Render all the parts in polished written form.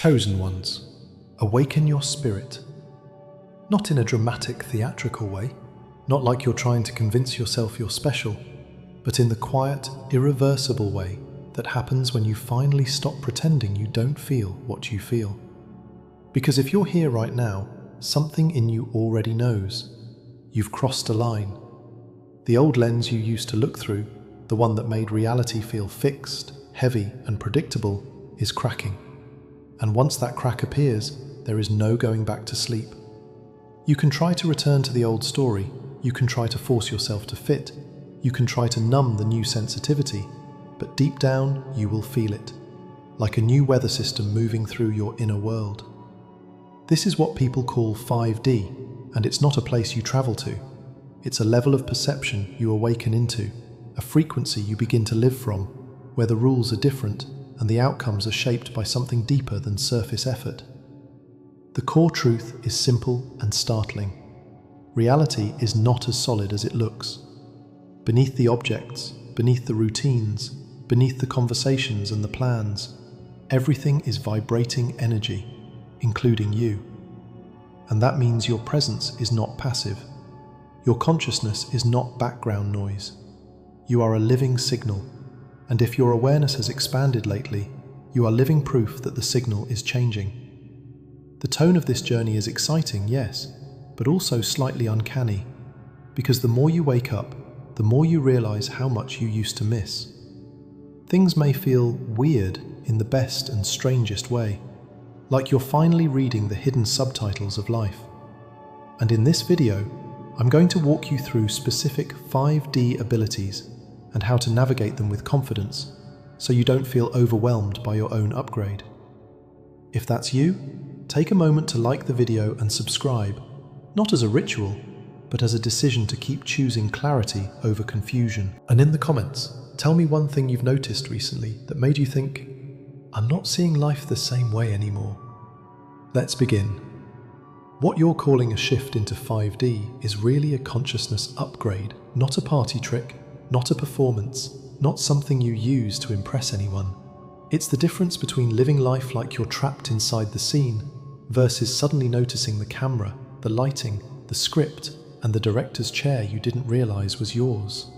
Chosen ones, awaken your spirit. Not in a dramatic, theatrical way, not like you're trying to convince yourself you're special, but in the quiet, irreversible way that happens when you finally stop pretending you don't feel what you feel. Because if you're here right now, something in you already knows. You've crossed a line. The old lens you used to look through, the one that made reality feel fixed, heavy, and predictable, is cracking. And once that crack appears, there is no going back to sleep. You can try to return to the old story, you can try to force yourself to fit, you can try to numb the new sensitivity, but deep down you will feel it, like a new weather system moving through your inner world. This is what people call 5D, and it's not a place you travel to. It's a level of perception you awaken into, a frequency you begin to live from, where the rules are different and the outcomes are shaped by something deeper than surface effort. The core truth is simple and startling. Reality is not as solid as it looks. Beneath the objects, beneath the routines, beneath the conversations and the plans, everything is vibrating energy, including you. And that means your presence is not passive. Your consciousness is not background noise. You are a living signal. And if your awareness has expanded lately, you are living proof that the signal is changing. The tone of this journey is exciting, yes, but also slightly uncanny, because the more you wake up, the more you realize how much you used to miss. Things may feel weird in the best and strangest way, like you're finally reading the hidden subtitles of life. And in this video, I'm going to walk you through specific 5D abilities and how to navigate them with confidence, so you don't feel overwhelmed by your own upgrade. If that's you, take a moment to like the video and subscribe, not as a ritual, but as a decision to keep choosing clarity over confusion. And in the comments, tell me one thing you've noticed recently that made you think, I'm not seeing life the same way anymore. Let's begin. What you're calling a shift into 5D is really a consciousness upgrade, not a party trick, not a performance, not something you use to impress anyone. It's the difference between living life like you're trapped inside the scene versus suddenly noticing the camera, the lighting, the script, and the director's chair you didn't realize was yours.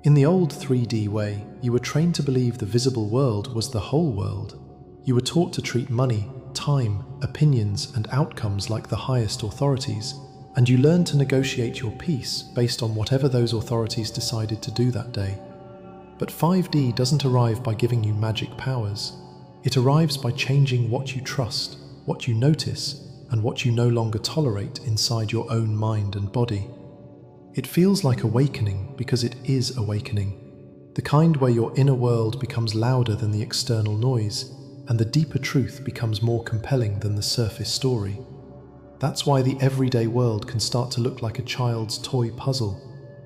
In the old 3D way, you were trained to believe the visible world was the whole world. You were taught to treat money, time, opinions, and outcomes like the highest authorities, and you learned to negotiate your peace based on whatever those authorities decided to do that day. But 5D doesn't arrive by giving you magic powers. It arrives by changing what you trust, what you notice, and what you no longer tolerate inside your own mind and body. It feels like awakening because it is awakening, the kind where your inner world becomes louder than the external noise, and the deeper truth becomes more compelling than the surface story. That's why the everyday world can start to look like a child's toy puzzle,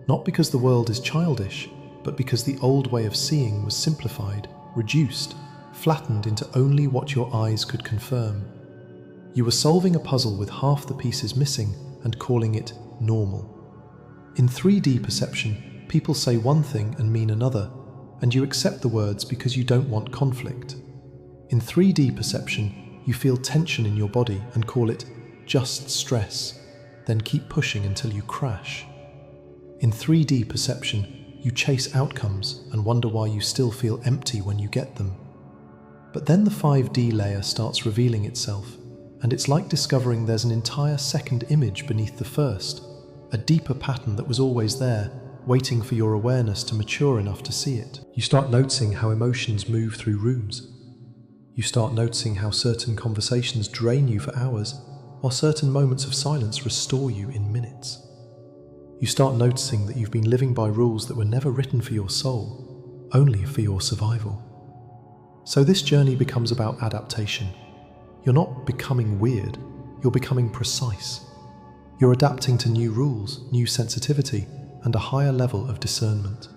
not because the world is childish, but because the old way of seeing was simplified, reduced, flattened into only what your eyes could confirm. You were solving a puzzle with half the pieces missing and calling it normal. In 3D perception, people say one thing and mean another, and you accept the words because you don't want conflict. In 3D perception, you feel tension in your body and call it just stress, then keep pushing until you crash. In 3D perception, you chase outcomes and wonder why you still feel empty when you get them. But then the 5D layer starts revealing itself, and it's like discovering there's an entire second image beneath the first, a deeper pattern that was always there, waiting for your awareness to mature enough to see it. You start noticing how emotions move through rooms. You start noticing how certain conversations drain you for hours, while certain moments of silence restore you in minutes. You start noticing that you've been living by rules that were never written for your soul, only for your survival. So this journey becomes about adaptation. You're not becoming weird, you're becoming precise. You're adapting to new rules, new sensitivity, and a higher level of discernment.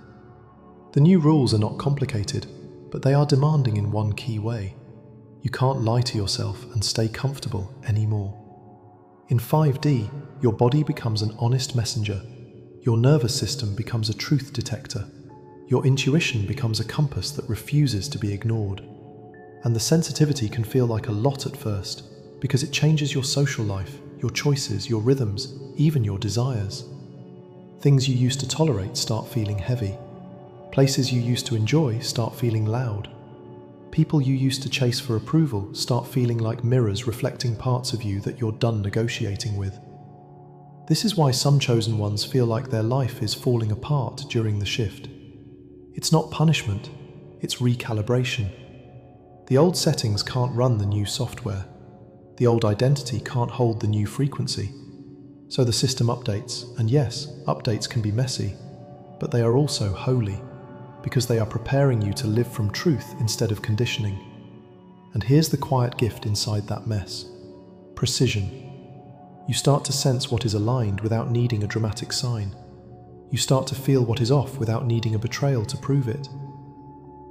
The new rules are not complicated, but they are demanding in one key way. You can't lie to yourself and stay comfortable anymore. In 5D, your body becomes an honest messenger. Your nervous system becomes a truth detector. Your intuition becomes a compass that refuses to be ignored. And the sensitivity can feel like a lot at first, because it changes your social life, your choices, your rhythms, even your desires. Things you used to tolerate start feeling heavy. Places you used to enjoy start feeling loud. People you used to chase for approval start feeling like mirrors reflecting parts of you that you're done negotiating with. This is why some chosen ones feel like their life is falling apart during the shift. It's not punishment, it's recalibration. The old settings can't run the new software. The old identity can't hold the new frequency. So the system updates, and yes, updates can be messy, but they are also holy, because they are preparing you to live from truth instead of conditioning. And here's the quiet gift inside that mess: precision. You start to sense what is aligned without needing a dramatic sign. You start to feel what is off without needing a betrayal to prove it.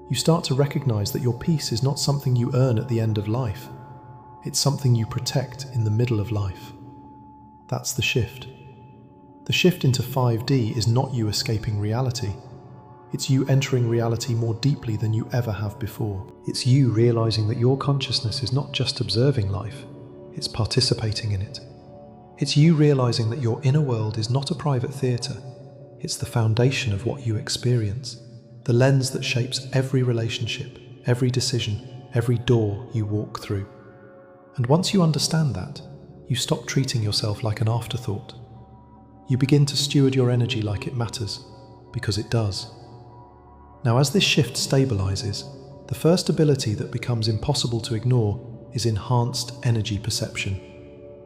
You start to recognize that your peace is not something you earn at the end of life. It's something you protect in the middle of life. That's the shift. The shift into 5D is not you escaping reality. It's you entering reality more deeply than you ever have before. It's you realizing that your consciousness is not just observing life, it's participating in it. It's you realizing that your inner world is not a private theatre. It's the foundation of what you experience, the lens that shapes every relationship, every decision, every door you walk through. And once you understand that, you stop treating yourself like an afterthought. You begin to steward your energy like it matters, because it does. Now, as this shift stabilizes, the first ability that becomes impossible to ignore is enhanced energy perception.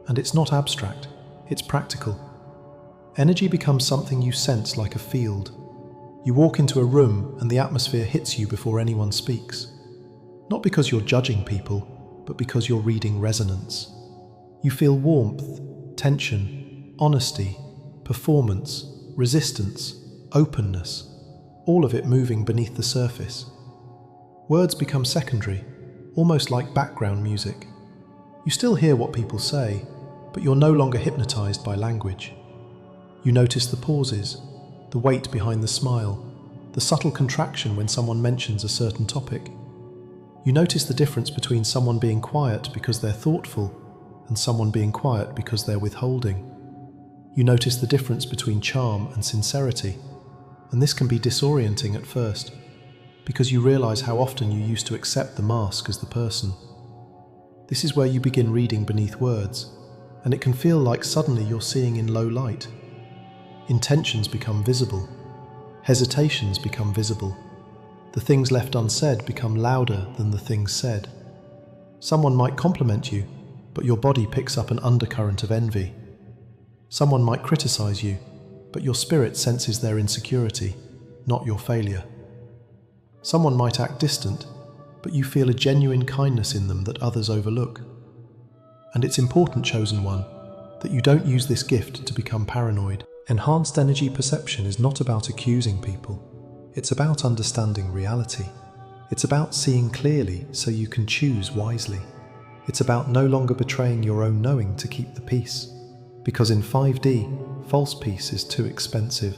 And it's not abstract, it's practical. Energy becomes something you sense like a field. You walk into a room and the atmosphere hits you before anyone speaks. Not because you're judging people, but because you're reading resonance. You feel warmth, tension, honesty, performance, resistance, openness, all of it moving beneath the surface. Words become secondary, almost like background music. You still hear what people say, but you're no longer hypnotized by language. You notice the pauses, the weight behind the smile, the subtle contraction when someone mentions a certain topic. You notice the difference between someone being quiet because they're thoughtful and someone being quiet because they're withholding. You notice the difference between charm and sincerity, and this can be disorienting at first, because you realize how often you used to accept the mask as the person. This is where you begin reading beneath words, and it can feel like suddenly you're seeing in low light. Intentions become visible. Hesitations become visible. The things left unsaid become louder than the things said. Someone might compliment you, but your body picks up an undercurrent of envy. Someone might criticize you, but your spirit senses their insecurity, not your failure. Someone might act distant, but you feel a genuine kindness in them that others overlook. And it's important, chosen one, that you don't use this gift to become paranoid. Enhanced energy perception is not about accusing people. It's about understanding reality. It's about seeing clearly so you can choose wisely. It's about no longer betraying your own knowing to keep the peace. Because in 5D, false peace is too expensive.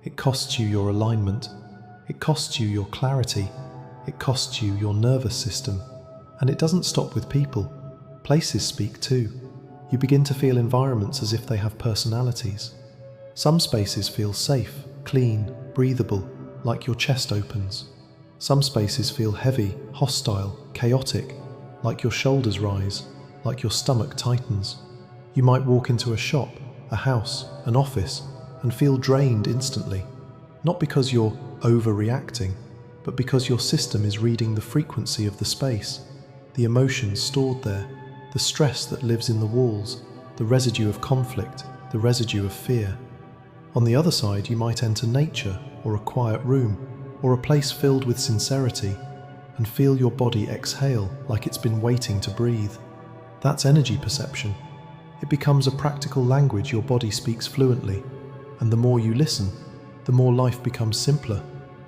It costs you your alignment. It costs you your clarity. It costs you your nervous system. And it doesn't stop with people. Places speak too. You begin to feel environments as if they have personalities. Some spaces feel safe, clean, breathable, like your chest opens. Some spaces feel heavy, hostile, chaotic, like your shoulders rise, like your stomach tightens. You might walk into a shop, a house, an office, and feel drained instantly. Not because you're overreacting, but because your system is reading the frequency of the space, the emotions stored there, the stress that lives in the walls, the residue of conflict, the residue of fear. On the other side, you might enter nature, or a quiet room, or a place filled with sincerity, and feel your body exhale like it's been waiting to breathe. That's energy perception. It becomes a practical language your body speaks fluently, and the more you listen, the more life becomes simpler,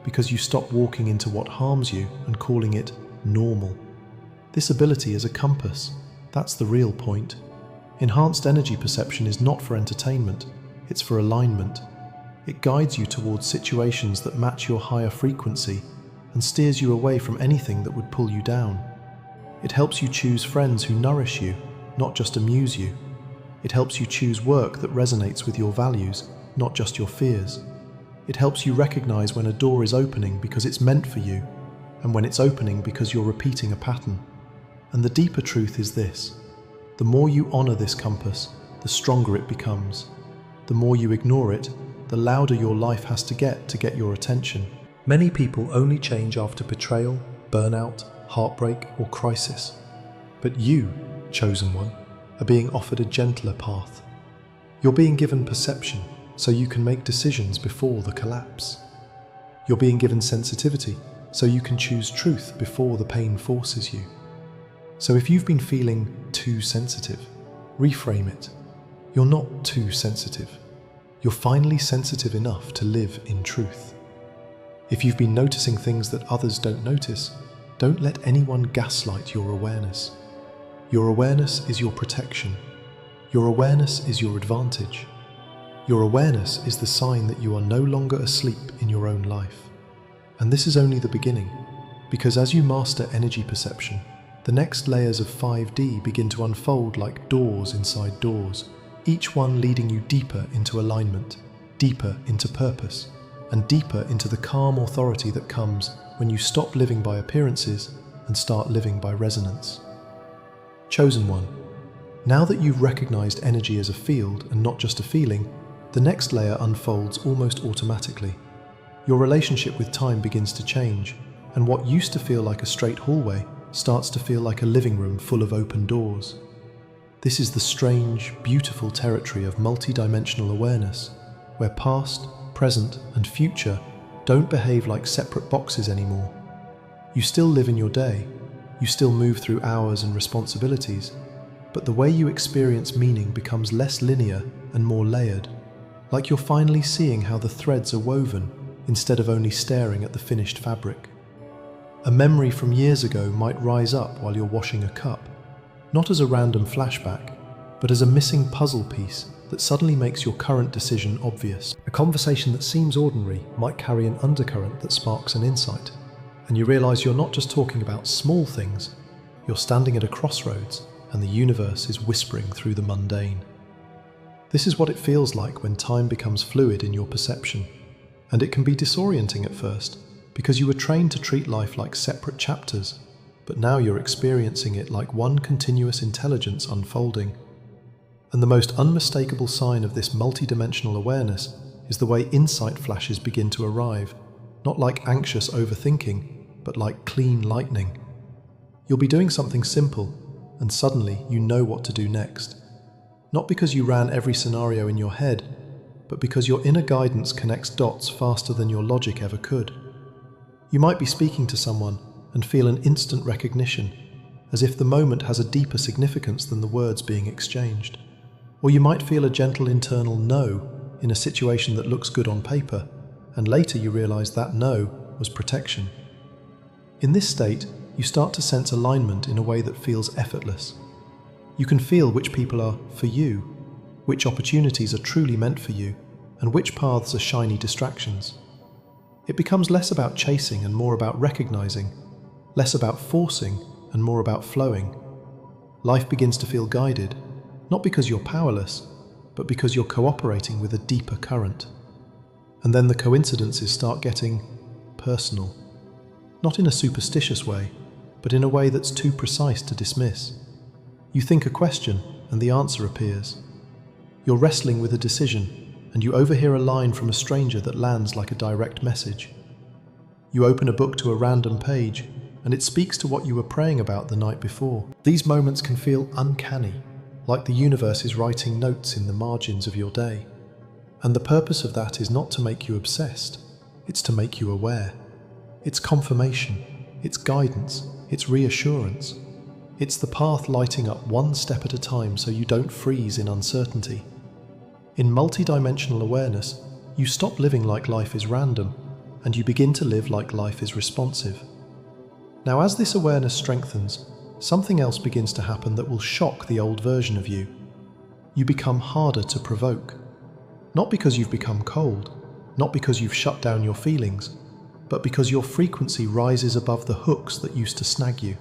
because you stop walking into what harms you and calling it normal. This ability is a compass. That's the real point. Enhanced energy perception is not for entertainment, it's for alignment. It guides you towards situations that match your higher frequency and steers you away from anything that would pull you down. It helps you choose friends who nourish you, not just amuse you. It helps you choose work that resonates with your values, not just your fears. It helps you recognize when a door is opening because it's meant for you, and when it's opening because you're repeating a pattern. And the deeper truth is this: the more you honor this compass, the stronger it becomes. The more you ignore it, the louder your life has to get your attention. Many people only change after betrayal, burnout, heartbreak, or crisis. But you, chosen one, are being offered a gentler path. You're being given perception so you can make decisions before the collapse. You're being given sensitivity so you can choose truth before the pain forces you. So if you've been feeling too sensitive, reframe it. You're not too sensitive. You're finally sensitive enough to live in truth. If you've been noticing things that others don't notice, don't let anyone gaslight your awareness. Your awareness is your protection. Your awareness is your advantage. Your awareness is the sign that you are no longer asleep in your own life. And this is only the beginning, because as you master energy perception, the next layers of 5D begin to unfold like doors inside doors, each one leading you deeper into alignment, deeper into purpose, and deeper into the calm authority that comes when you stop living by appearances and start living by resonance. Chosen one, now that you've recognized energy as a field and not just a feeling, the next layer unfolds almost automatically. Your relationship with time begins to change, and what used to feel like a straight hallway starts to feel like a living room full of open doors. This is the strange, beautiful territory of multidimensional awareness, where past, present, and future don't behave like separate boxes anymore. You still live in your day, you still move through hours and responsibilities, but the way you experience meaning becomes less linear and more layered, like you're finally seeing how the threads are woven instead of only staring at the finished fabric. A memory from years ago might rise up while you're washing a cup, not as a random flashback, but as a missing puzzle piece that suddenly makes your current decision obvious. A conversation that seems ordinary might carry an undercurrent that sparks an insight, and you realize you're not just talking about small things, you're standing at a crossroads and the universe is whispering through the mundane. This is what it feels like when time becomes fluid in your perception, and it can be disorienting at first because you were trained to treat life like separate chapters, but now you're experiencing it like one continuous intelligence unfolding. And the most unmistakable sign of this multidimensional awareness is the way insight flashes begin to arrive, not like anxious overthinking, but like clean lightning. You'll be doing something simple, and suddenly you know what to do next. Not because you ran every scenario in your head, but because your inner guidance connects dots faster than your logic ever could. You might be speaking to someone and feel an instant recognition, as if the moment has a deeper significance than the words being exchanged. Or you might feel a gentle internal no in a situation that looks good on paper, and later you realize that no was protection. In this state, you start to sense alignment in a way that feels effortless. You can feel which people are for you, which opportunities are truly meant for you, and which paths are shiny distractions. It becomes less about chasing and more about recognizing, less about forcing and more about flowing. Life begins to feel guided, not because you're powerless, but because you're cooperating with a deeper current. And then the coincidences start getting personal. Not in a superstitious way, but in a way that's too precise to dismiss. You think a question, and the answer appears. You're wrestling with a decision, and you overhear a line from a stranger that lands like a direct message. You open a book to a random page, and it speaks to what you were praying about the night before. These moments can feel uncanny, like the universe is writing notes in the margins of your day. And the purpose of that is not to make you obsessed, it's to make you aware. It's confirmation, it's guidance, it's reassurance. It's the path lighting up one step at a time so you don't freeze in uncertainty. In multidimensional awareness, you stop living like life is random, and you begin to live like life is responsive. Now, as this awareness strengthens, something else begins to happen that will shock the old version of you. You become harder to provoke. Not because you've become cold, not because you've shut down your feelings, but because your frequency rises above the hooks that used to snag you.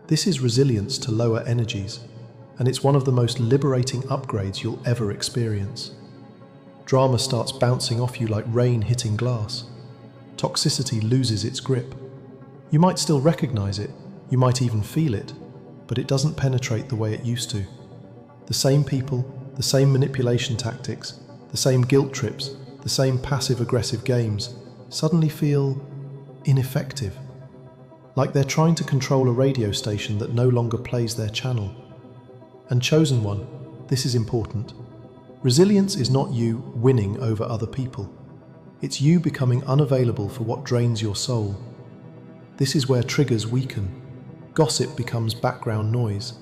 This is resilience to lower energies, and it's one of the most liberating upgrades you'll ever experience. Drama starts bouncing off you like rain hitting glass. Toxicity loses its grip. You might still recognize it, you might even feel it, but it doesn't penetrate the way it used to. The same people, the same manipulation tactics, the same guilt trips, the same passive-aggressive games suddenly feel ineffective. Like they're trying to control a radio station that no longer plays their channel. And chosen one, this is important. Resilience is not you winning over other people. It's you becoming unavailable for what drains your soul. This is where triggers weaken. Gossip becomes background noise.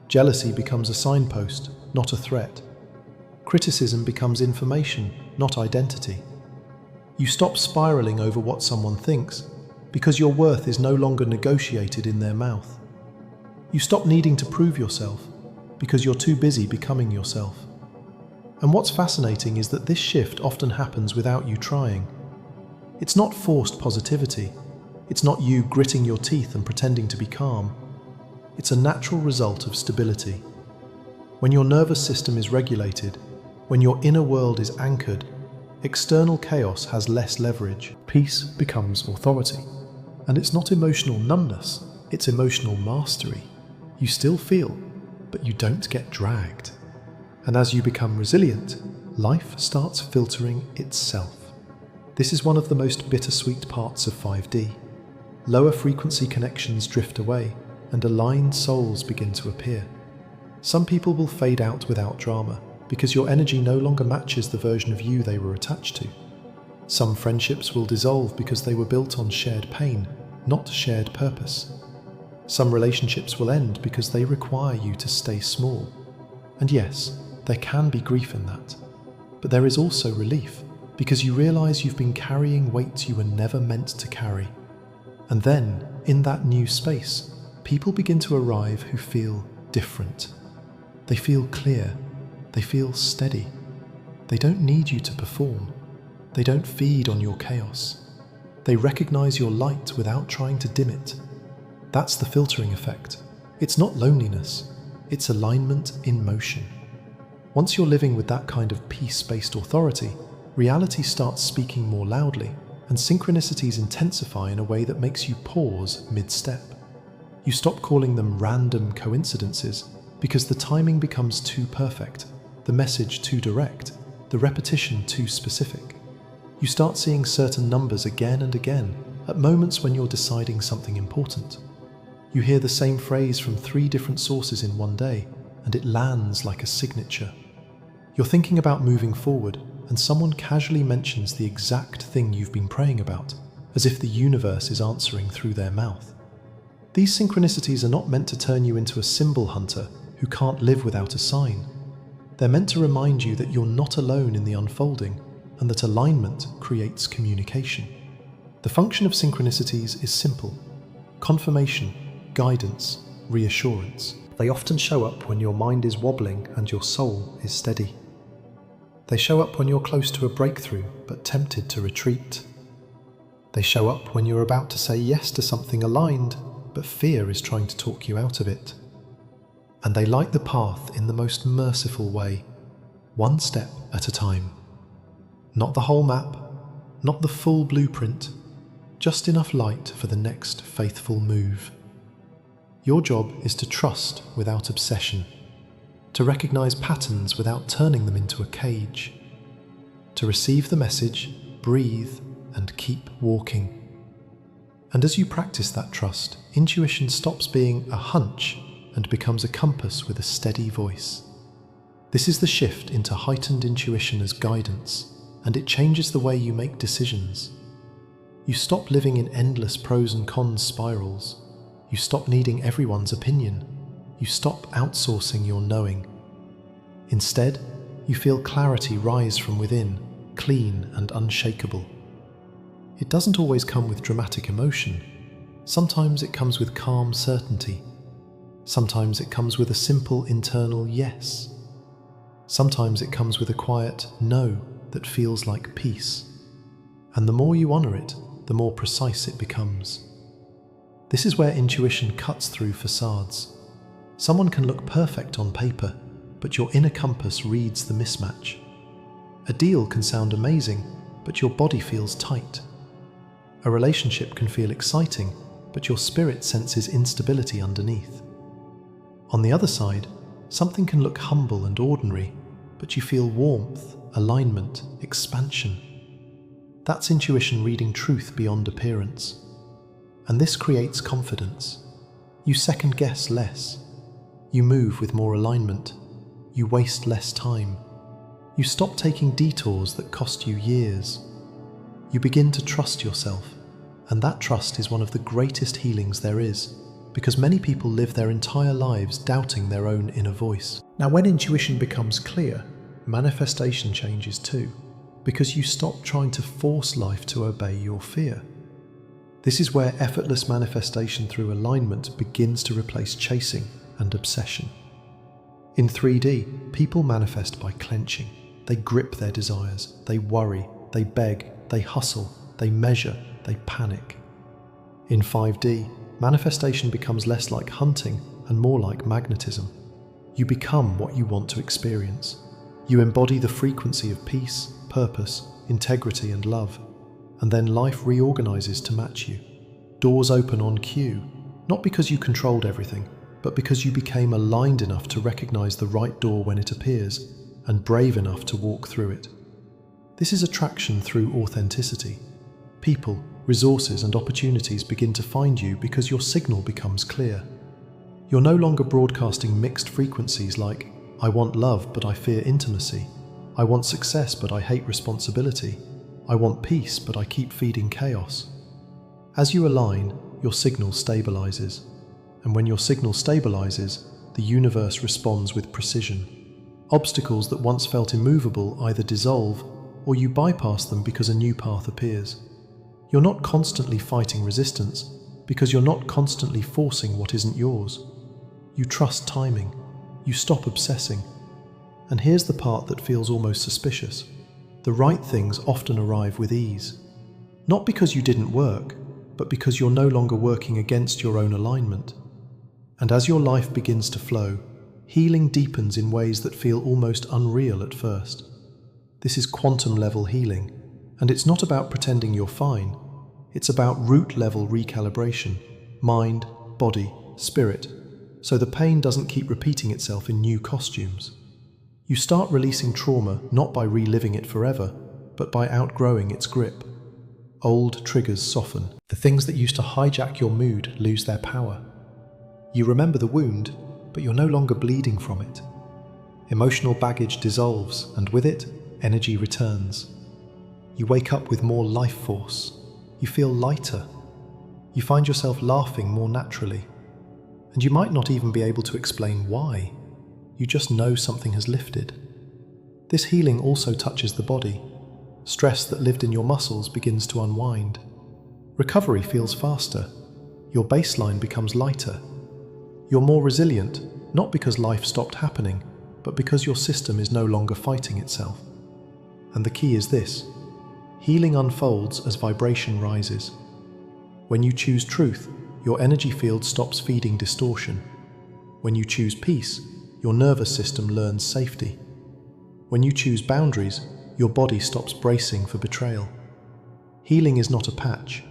Jealousy becomes a signpost, not a threat. Criticism becomes information, not identity. You stop spiraling over what someone thinks, because your worth is no longer negotiated in their mouth. You stop needing to prove yourself, because you're too busy becoming yourself. And what's fascinating is that this shift often happens without you trying. It's not forced positivity. It's not you gritting your teeth and pretending to be calm. It's a natural result of stability. When your nervous system is regulated, when your inner world is anchored, external chaos has less leverage. Peace becomes authority. And it's not emotional numbness, it's emotional mastery. You still feel, but you don't get dragged. And as you become resilient, life starts filtering itself. This is one of the most bittersweet parts of 5D. Lower frequency connections drift away, and aligned souls begin to appear. Some people will fade out without drama, because your energy no longer matches the version of you they were attached to. Some friendships will dissolve because they were built on shared pain, not shared purpose. Some relationships will end because they require you to stay small. And yes, there can be grief in that. But there is also relief, because you realize you've been carrying weight you were never meant to carry. And then, in that new space, people begin to arrive who feel different. They feel clear. They feel steady. They don't need you to perform. They don't feed on your chaos. They recognize your light without trying to dim it. That's the filtering effect. It's not loneliness. It's alignment in motion. Once you're living with that kind of peace-based authority, reality starts speaking more loudly, and synchronicities intensify in a way that makes you pause mid-step. You stop calling them random coincidences, because the timing becomes too perfect, the message too direct, the repetition too specific. You start seeing certain numbers again and again, at moments when you're deciding something important. You hear the same phrase from 3 different sources in one day, and it lands like a signature. You're thinking about moving forward, and someone casually mentions the exact thing you've been praying about, as if the universe is answering through their mouth. These synchronicities are not meant to turn you into a symbol hunter who can't live without a sign. They're meant to remind you that you're not alone in the unfolding, and that alignment creates communication. The function of synchronicities is simple: confirmation, guidance, reassurance. They often show up when your mind is wobbling and your soul is steady. They show up when you're close to a breakthrough but tempted to retreat. They show up when you're about to say yes to something aligned, but fear is trying to talk you out of it. And they light the path in the most merciful way, one step at a time. Not the whole map, not the full blueprint, just enough light for the next faithful move. Your job is to trust without obsession, to recognize patterns without turning them into a cage, to receive the message, breathe, and keep walking. And as you practice that trust, intuition stops being a hunch and becomes a compass with a steady voice. This is the shift into heightened intuition as guidance, and it changes the way you make decisions. You stop living in endless pros and cons spirals. You stop needing everyone's opinion. You stop outsourcing your knowing. Instead, you feel clarity rise from within, clean and unshakable. It doesn't always come with dramatic emotion. Sometimes it comes with calm certainty. Sometimes it comes with a simple internal yes. Sometimes it comes with a quiet no that feels like peace. And the more you honor it, the more precise it becomes. This is where intuition cuts through facades. Someone can look perfect on paper, but your inner compass reads the mismatch. A deal can sound amazing, but your body feels tight. A relationship can feel exciting, but your spirit senses instability underneath. On the other side, something can look humble and ordinary, but you feel warmth, alignment, expansion. That's intuition reading truth beyond appearance. And this creates confidence. You second guess less. You move with more alignment. You waste less time. You stop taking detours that cost you years. You begin to trust yourself, and that trust is one of the greatest healings there is, because many people live their entire lives doubting their own inner voice. Now, when intuition becomes clear, manifestation changes too, because you stop trying to force life to obey your fear. This is where effortless manifestation through alignment begins to replace chasing and obsession. In 3D, people manifest by clenching. They grip their desires, they worry, they beg, they hustle, they measure, they panic. In 5D, manifestation becomes less like hunting and more like magnetism. You become what you want to experience. You embody the frequency of peace, purpose, integrity, and love, and then life reorganizes to match you. Doors open on cue, not because you controlled everything, but because you became aligned enough to recognize the right door when it appears, and brave enough to walk through it. This is attraction through authenticity. People, resources, and opportunities begin to find you because your signal becomes clear. You're no longer broadcasting mixed frequencies like, I want love but I fear intimacy. I want success but I hate responsibility. I want peace but I keep feeding chaos. As you align, your signal stabilizes. And when your signal stabilizes, the universe responds with precision. Obstacles that once felt immovable either dissolve or you bypass them because a new path appears. You're not constantly fighting resistance because you're not constantly forcing what isn't yours. You trust timing. You stop obsessing. And here's the part that feels almost suspicious. The right things often arrive with ease. Not because you didn't work, but because you're no longer working against your own alignment. And as your life begins to flow, healing deepens in ways that feel almost unreal at first. This is quantum-level healing, and it's not about pretending you're fine. It's about root-level recalibration, mind, body, spirit, so the pain doesn't keep repeating itself in new costumes. You start releasing trauma not by reliving it forever, but by outgrowing its grip. Old triggers soften. The things that used to hijack your mood lose their power. You remember the wound, but you're no longer bleeding from it. Emotional baggage dissolves, and with it, energy returns. You wake up with more life force. You feel lighter. You find yourself laughing more naturally. And you might not even be able to explain why. You just know something has lifted. This healing also touches the body. Stress that lived in your muscles begins to unwind. Recovery feels faster. Your baseline becomes lighter. You're more resilient, not because life stopped happening, but because your system is no longer fighting itself. And the key is this: healing unfolds as vibration rises. When you choose truth, your energy field stops feeding distortion. When you choose peace, your nervous system learns safety. When you choose boundaries, your body stops bracing for betrayal. Healing is not a patch.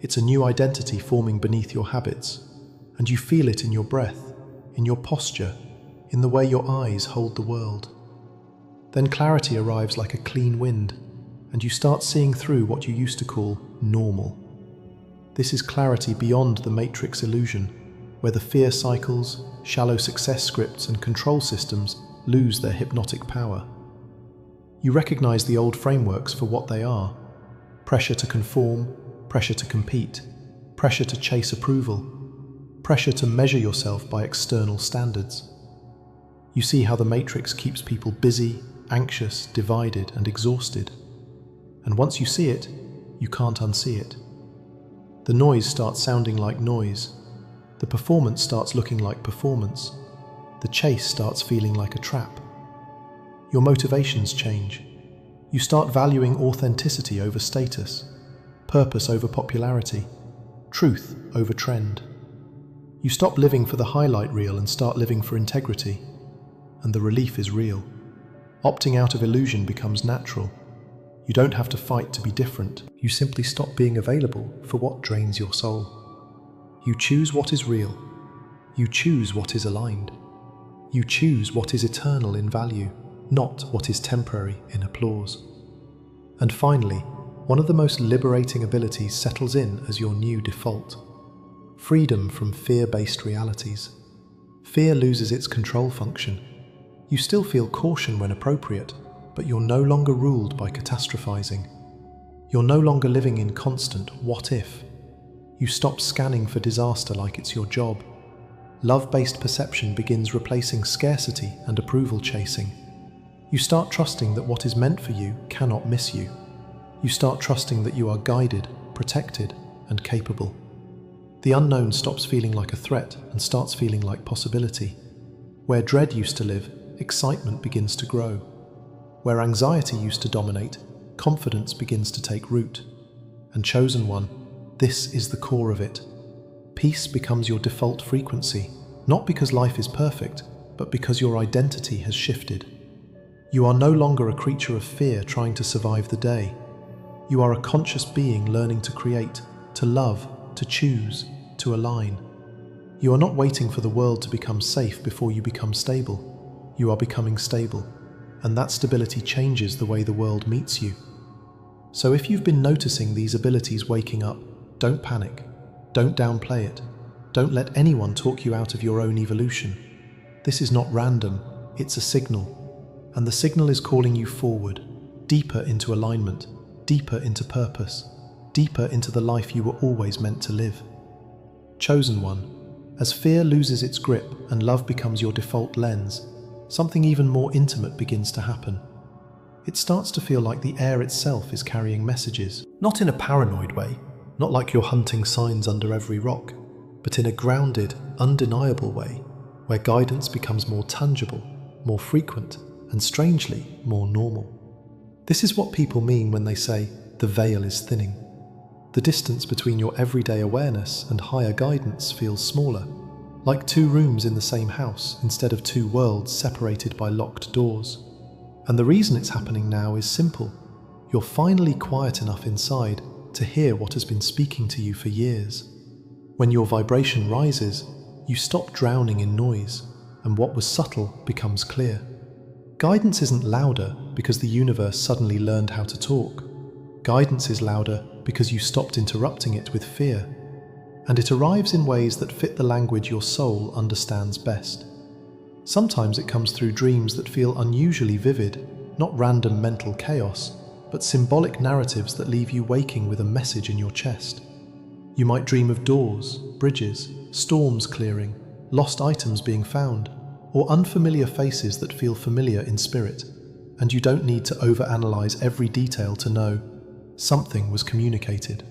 It's a new identity forming beneath your habits, and you feel it in your breath, in your posture, in the way your eyes hold the world. Then clarity arrives like a clean wind, and you start seeing through what you used to call normal. This is clarity beyond the matrix illusion, where the fear cycles, shallow success scripts, and control systems lose their hypnotic power. You recognize the old frameworks for what they are: pressure to conform, pressure to compete, pressure to chase approval, pressure to measure yourself by external standards. You see how the matrix keeps people busy, anxious, divided, and exhausted. And once you see it, you can't unsee it. The noise starts sounding like noise. The performance starts looking like performance. The chase starts feeling like a trap. Your motivations change. You start valuing authenticity over status, purpose over popularity, truth over trend. You stop living for the highlight reel and start living for integrity, and the relief is real. Opting out of illusion becomes natural. You don't have to fight to be different. You simply stop being available for what drains your soul. You choose what is real. You choose what is aligned. You choose what is eternal in value, not what is temporary in applause. And finally, one of the most liberating abilities settles in as your new default. Freedom from fear-based realities. Fear loses its control function. You still feel caution when appropriate, but you're no longer ruled by catastrophizing. You're no longer living in constant what if. You stop scanning for disaster like it's your job. Love-based perception begins replacing scarcity and approval chasing. You start trusting that what is meant for you cannot miss you. You start trusting that you are guided, protected, and capable. The unknown stops feeling like a threat and starts feeling like possibility. Where dread used to live, excitement begins to grow. Where anxiety used to dominate, confidence begins to take root. And chosen one, this is the core of it. Peace becomes your default frequency, not because life is perfect, but because your identity has shifted. You are no longer a creature of fear trying to survive the day. You are a conscious being learning to create, to love, to choose, to align. You are not waiting for the world to become safe before you become stable. You are becoming stable, and that stability changes the way the world meets you. So if you've been noticing these abilities waking up, don't panic. Don't downplay it. Don't let anyone talk you out of your own evolution. This is not random, it's a signal. And the signal is calling you forward, deeper into alignment, deeper into purpose, deeper into the life you were always meant to live. Chosen one, as fear loses its grip and love becomes your default lens, something even more intimate begins to happen. It starts to feel like the air itself is carrying messages, not in a paranoid way, not like you're hunting signs under every rock, but in a grounded, undeniable way, where guidance becomes more tangible, more frequent, and strangely, more normal. This is what people mean when they say, the veil is thinning. The distance between your everyday awareness and higher guidance feels smaller, like two rooms in the same house instead of two worlds separated by locked doors. And the reason it's happening now is simple. You're finally quiet enough inside to hear what has been speaking to you for years. When your vibration rises, you stop drowning in noise, and what was subtle becomes clear. Guidance isn't louder because the universe suddenly learned how to talk. Guidance is louder because you stopped interrupting it with fear. And it arrives in ways that fit the language your soul understands best. Sometimes it comes through dreams that feel unusually vivid, not random mental chaos, but symbolic narratives that leave you waking with a message in your chest. You might dream of doors, bridges, storms clearing, lost items being found, or unfamiliar faces that feel familiar in spirit, and you don't need to overanalyze every detail to know something was communicated.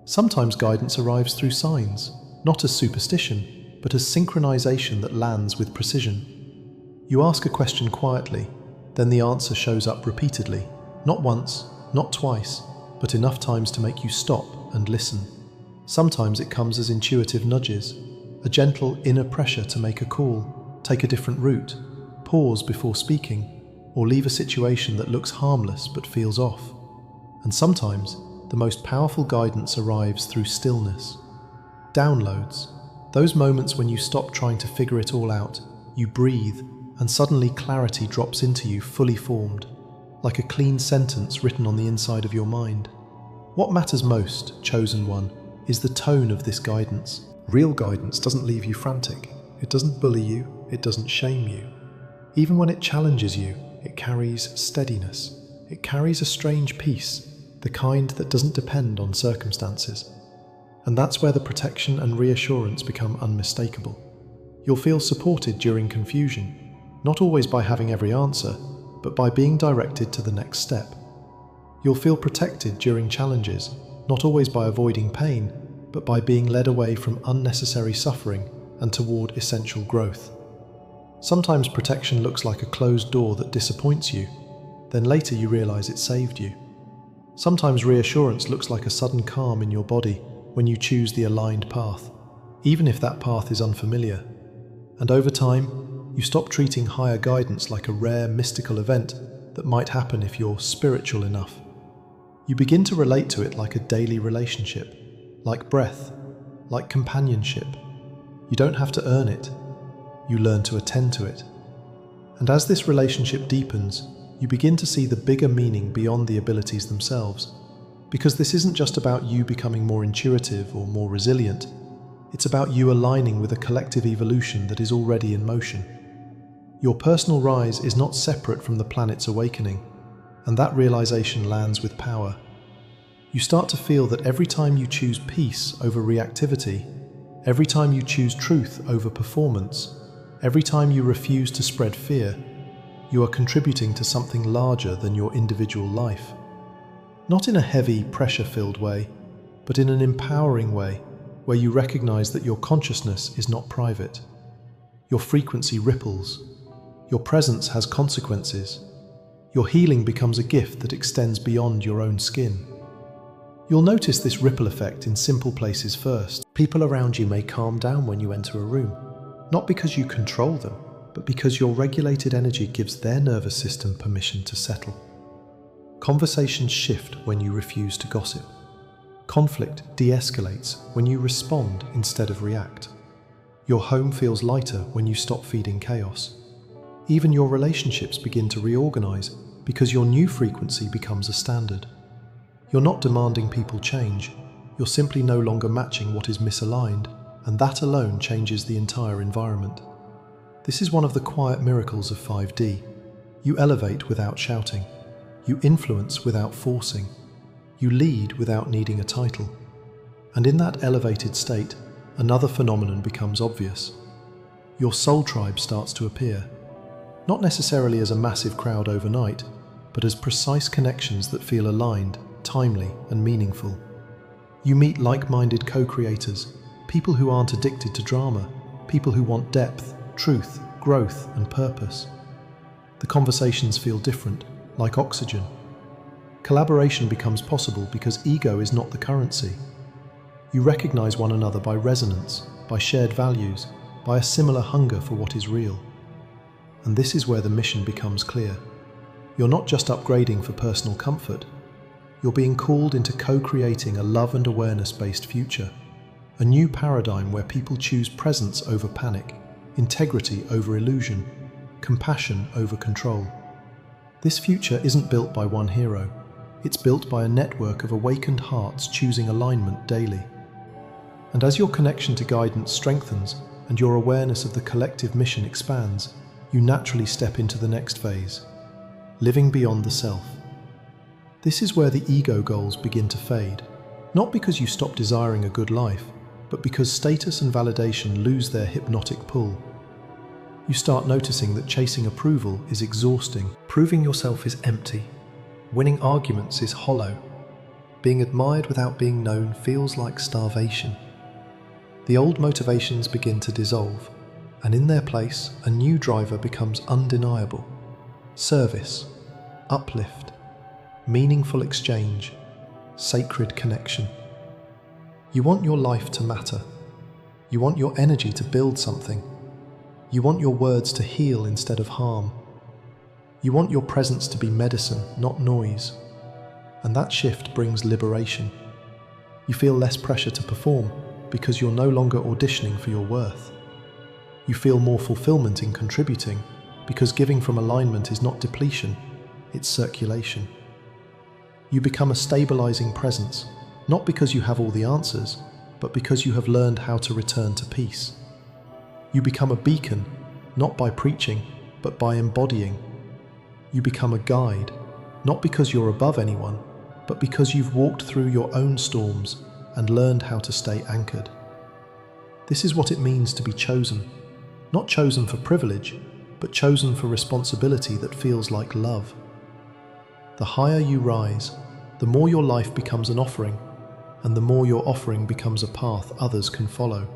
Sometimes guidance arrives through signs, not as superstition, but as synchronization that lands with precision. You ask a question quietly, then the answer shows up repeatedly. Not once, not twice, but enough times to make you stop and listen. Sometimes it comes as intuitive nudges, a gentle inner pressure to make a call, take a different route, pause before speaking, or leave a situation that looks harmless but feels off. And sometimes, the most powerful guidance arrives through stillness. Downloads, those moments when you stop trying to figure it all out, you breathe, and suddenly clarity drops into you fully formed, like a clean sentence written on the inside of your mind. What matters most, chosen one, is the tone of this guidance. Real guidance doesn't leave you frantic. It doesn't bully you. It doesn't shame you. Even when it challenges you, it carries steadiness. It carries a strange peace, the kind that doesn't depend on circumstances. And that's where the protection and reassurance become unmistakable. You'll feel supported during confusion, not always by having every answer, but by being directed to the next step. You'll feel protected during challenges, not always by avoiding pain, but by being led away from unnecessary suffering and toward essential growth. Sometimes protection looks like a closed door that disappoints you, then later you realize it saved you. Sometimes reassurance looks like a sudden calm in your body, when you choose the aligned path, even if that path is unfamiliar. And over time, you stop treating higher guidance like a rare mystical event that might happen if you're spiritual enough. You begin to relate to it like a daily relationship, like breath, like companionship. You don't have to earn it. You learn to attend to it. And as this relationship deepens, you begin to see the bigger meaning beyond the abilities themselves. Because this isn't just about you becoming more intuitive or more resilient. It's about you aligning with a collective evolution that is already in motion. Your personal rise is not separate from the planet's awakening, and that realization lands with power. You start to feel that every time you choose peace over reactivity, every time you choose truth over performance, every time you refuse to spread fear, you are contributing to something larger than your individual life. Not in a heavy, pressure-filled way, but in an empowering way, where you recognize that your consciousness is not private. Your frequency ripples. Your presence has consequences. Your healing becomes a gift that extends beyond your own skin. You'll notice this ripple effect in simple places first. People around you may calm down when you enter a room, not because you control them, but because your regulated energy gives their nervous system permission to settle. Conversations shift when you refuse to gossip. Conflict de-escalates when you respond instead of react. Your home feels lighter when you stop feeding chaos. Even your relationships begin to reorganize because your new frequency becomes a standard. You're not demanding people change, you're simply no longer matching what is misaligned, and that alone changes the entire environment. This is one of the quiet miracles of 5D. You elevate without shouting. You influence without forcing. You lead without needing a title. And in that elevated state, another phenomenon becomes obvious. Your soul tribe starts to appear. Not necessarily as a massive crowd overnight, but as precise connections that feel aligned, timely, and meaningful. You meet like-minded co-creators, people who aren't addicted to drama, people who want depth, truth, growth, and purpose. The conversations feel different, like oxygen. Collaboration becomes possible because ego is not the currency. You recognize one another by resonance, by shared values, by a similar hunger for what is real. And this is where the mission becomes clear. You're not just upgrading for personal comfort. You're being called into co-creating a love and awareness-based future. A new paradigm where people choose presence over panic, integrity over illusion, compassion over control. This future isn't built by one hero. It's built by a network of awakened hearts choosing alignment daily. And as your connection to guidance strengthens and your awareness of the collective mission expands, you naturally step into the next phase, living beyond the self. This is where the ego goals begin to fade, not because you stop desiring a good life, but because status and validation lose their hypnotic pull. You start noticing that chasing approval is exhausting, proving yourself is empty, winning arguments is hollow, being admired without being known feels like starvation. The old motivations begin to dissolve, and in their place, a new driver becomes undeniable. Service, uplift, meaningful exchange, sacred connection. You want your life to matter. You want your energy to build something. You want your words to heal instead of harm. You want your presence to be medicine, not noise. And that shift brings liberation. You feel less pressure to perform because you're no longer auditioning for your worth. You feel more fulfillment in contributing because giving from alignment is not depletion, it's circulation. You become a stabilizing presence, not because you have all the answers, but because you have learned how to return to peace. You become a beacon, not by preaching, but by embodying. You become a guide, not because you're above anyone, but because you've walked through your own storms and learned how to stay anchored. This is what it means to be chosen, not chosen for privilege, but chosen for responsibility that feels like love. The higher you rise, the more your life becomes an offering, and the more your offering becomes a path others can follow.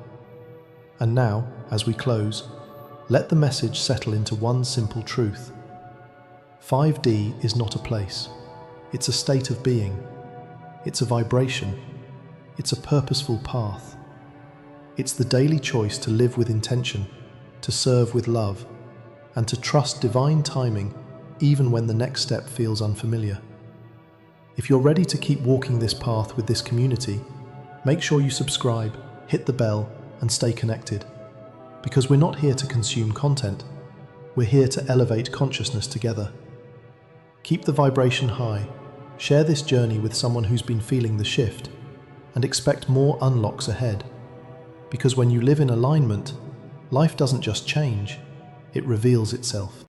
And now, as we close, let the message settle into one simple truth. 5D is not a place. It's a state of being. It's a vibration. It's a purposeful path. It's the daily choice to live with intention, to serve with love, and to trust divine timing even when the next step feels unfamiliar. If you're ready to keep walking this path with this community, make sure you subscribe, hit the bell, and stay connected. Because we're not here to consume content, we're here to elevate consciousness together. Keep the vibration high, share this journey with someone who's been feeling the shift, and expect more unlocks ahead. Because when you live in alignment, life doesn't just change, it reveals itself.